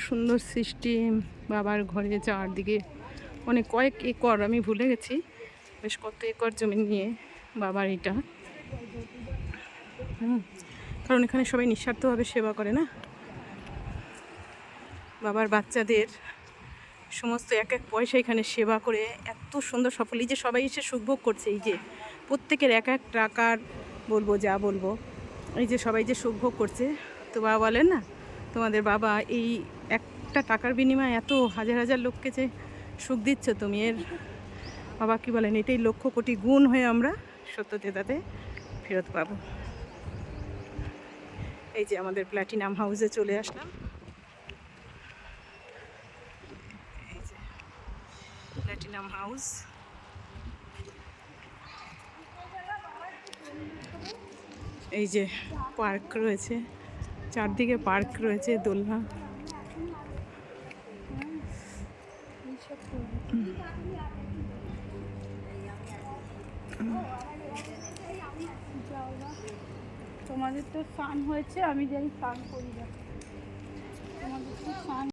সুন্দর সিস্টেম বাবার ঘরে চারদিকে অনেক কয়েক একর, আমি ভুলে গেছি বেশ কত একর জমি নিয়ে বাবার এটা। কারণ এখানে সবাই নিঃস্বার্থভাবে সেবা করে না, বাবার বাচ্চাদের সমস্ত এক এক পয়সা এখানে সেবা করে এত সুন্দর সফল। এই যে সবাই এসে সুখভোগ করছে, এই যে প্রত্যেকের এক এক টাকার বলবো যা বলবো, এই যে সবাই যে সুখভোগ করছে। তো বাবা বলেন না, তোমাদের বাবা এই একটা টাকার বিনিময়ে এত হাজার হাজার লোককে যে সুখ দিচ্ছ তুমি, এর বাবা কি বলেন, এটাই লক্ষ কোটি গুণ হয়ে আমরা সত্যতে তাতে ফেরত পাবো। এই যে আমাদের প্ল্যাটিনাম হাউসে চলে আসলাম। এই যে প্ল্যাটিনাম হাউস, এই যে পার্ক রয়েছে, চারদিকে পার্ক রয়েছে, দোলনা। তোমাদের তো স্নান হয়েছে, আমি যাই স্নান করি না। তোমাদের তো স্নান